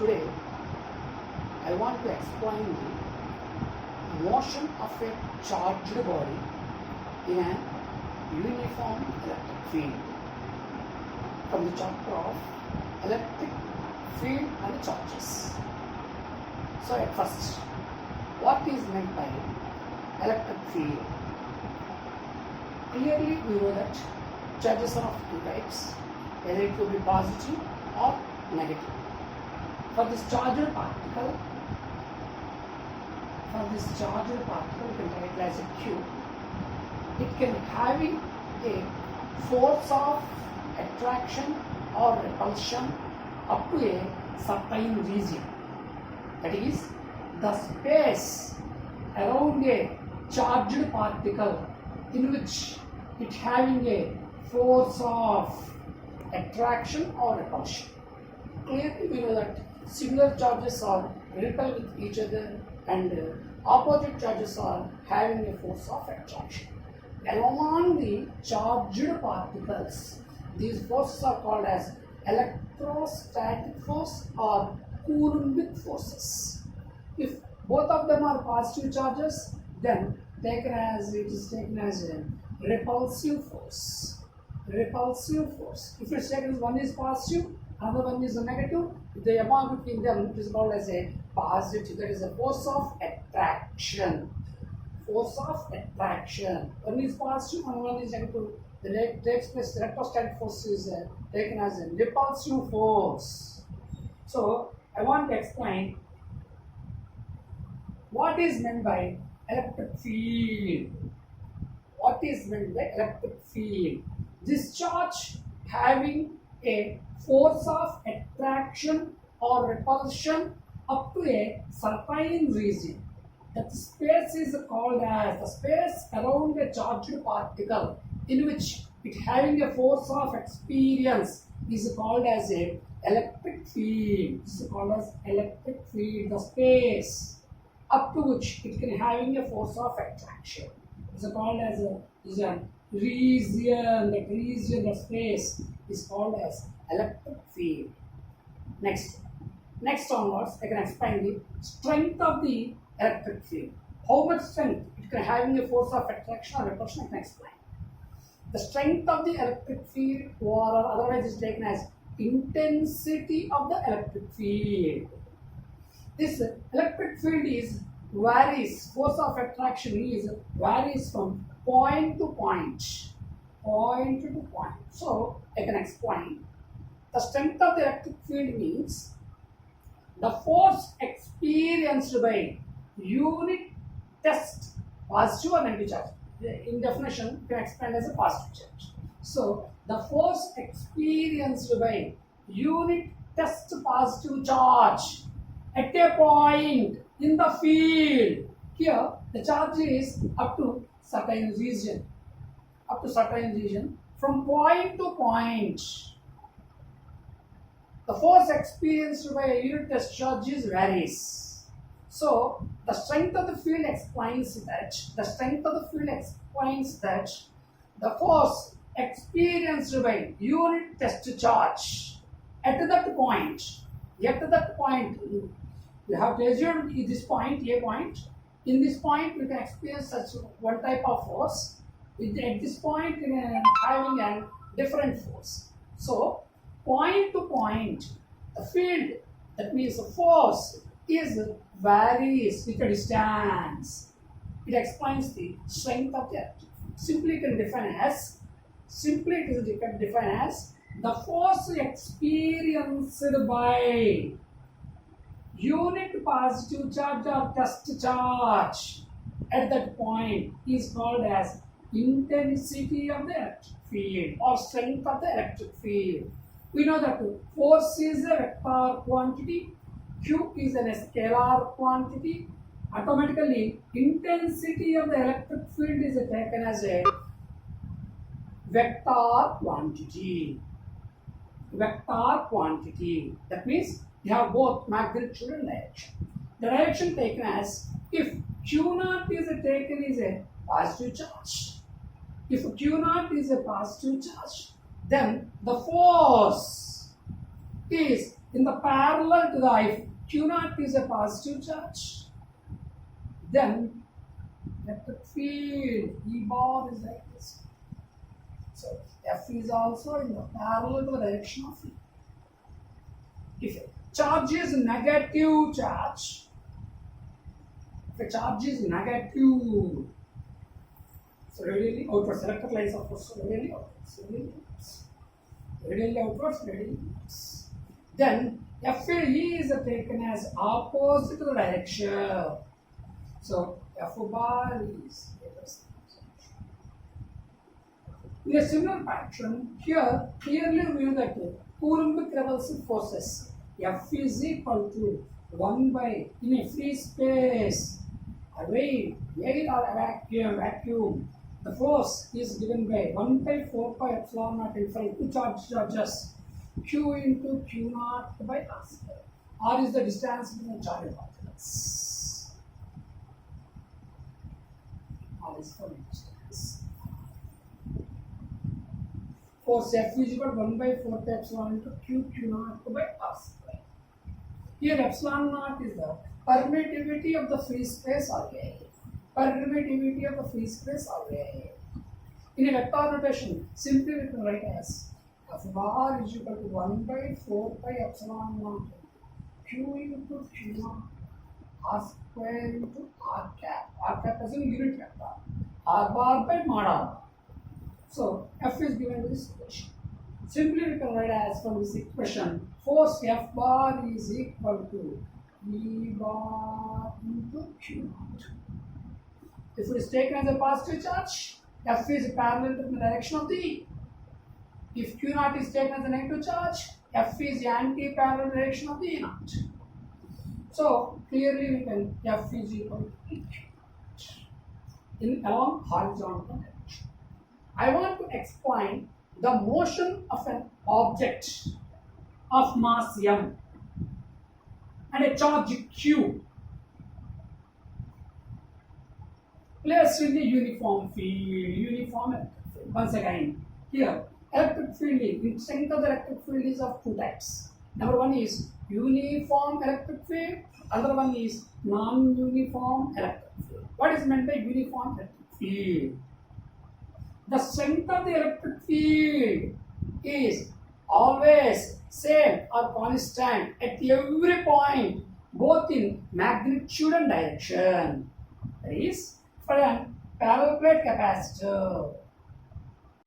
Today, I want to explain the motion of a charged body in a uniform electric field from the chapter of electric field and charges. So at first, what is meant by electric field? Clearly we know that charges are of two types, either it will be positive or negative. For this charged particle, we can take it as a Q. It can having a force of attraction or repulsion up to a certain region. That is, the space around a charged particle in which it having a force of attraction or repulsion. Clearly we know that similar charges are repel with each other and opposite charges are having a force of attraction. Along the charged particles, these forces are called as electrostatic force or Coulombic forces. If both of them are positive charges, then it is taken as a repulsive force. Repulsive force. If it's taken as one is positive, another one is negative, the amount between them it is called as a positive. That is a force of attraction. Force of attraction. One is positive and one is negative. The electrostatic force is taken as a repulsive force. So I want to explain what is meant by electric field. What is meant by electric field? This charge having a force of attraction or repulsion up to a certain region. That space is called as the space around a charged particle in which it having a force of experience is called as a electric field. This is called as electric field. The space up to which it can having a force of attraction is called as a region. That region, the space is called as electric field. Next onwards, I can explain the strength of the electric field. How much strength it can having a force of attraction or repulsion, I can explain. The strength of the electric field, or otherwise is taken as intensity of the electric field. This electric field varies, force of attraction varies from point to point. So I can explain. The strength of the electric field means the force experienced by unit test, positive or negative charge. In definition, you can explain as a positive charge. So the force experienced by unit test positive charge at a point in the field. Here the charge is up to certain region. From point to point. The force experienced by a unit test charge varies. So the strength of the field explains that the force experienced by unit test charge at that point, you have to assume this point, a point. In this point, you can experience such one type of force. At this point, you can having a different force. So point to point, the field, that means the force, varies with the distance. It explains the strength of the electric field. Simply it is defined as the force experienced by unit positive charge or test charge at that point is called as intensity of the electric field or strength of the electric field. We know that force is a vector quantity, Q is a scalar quantity. Automatically, intensity of the electric field is taken as a vector quantity. That means you have both magnitude and direction. The direction taken as if Q0 is taken as a positive charge. If Q0 is a positive charge, then the force is in the parallel parallel to the, if Q naught is a positive charge, then electric field E bar is like this. So F is also in the parallel to the direction of E. If a charge is negative charge, if a charge is negative, so radially outwards, electric lines of course, radially outwards, radially outwards, radially outwards. Then F field E is taken as opposite to the direction. So F bar is in a similar pattern. Here clearly we know that Coulombic repulsive forces F is equal to 1 by, in a free space, away, air or vacuum, the force is given by 1 by 4 pi epsilon naught into two charges Q into Q naught by R square. R is the distance between charged particles. R is for distance. Force F is equal to 1 by 4 pi epsilon into Q naught by R square. Here epsilon naught is the permittivity of the free space array. Permittivity of the free space array. In a vector notation, simply we can write as F bar is equal to 1 by 4 pi epsilon naught Q into Q naught R square into R cap. R cap as a unit vector. R bar by mod R. So F is given to this equation. Simply we can write as from this expression, force F bar is equal to E bar into Q naught. If it is taken as a positive charge, F is parallel to the direction of the E. If Q naught is taken as a negative charge, F is the anti-parallel direction of the E naught. So clearly we can F is equal to E in along horizontal direction. I want to explain the motion of an object of mass m and a charge q placed in the uniform field. Once again, here electric field is, the strength of the electric field is of two types. Number one is uniform electric field, other one is non-uniform electric field. What is meant by uniform electric field? The strength of the electric field is always same or constant at every point, both in magnitude and direction. That is, for a parallel plate capacitor,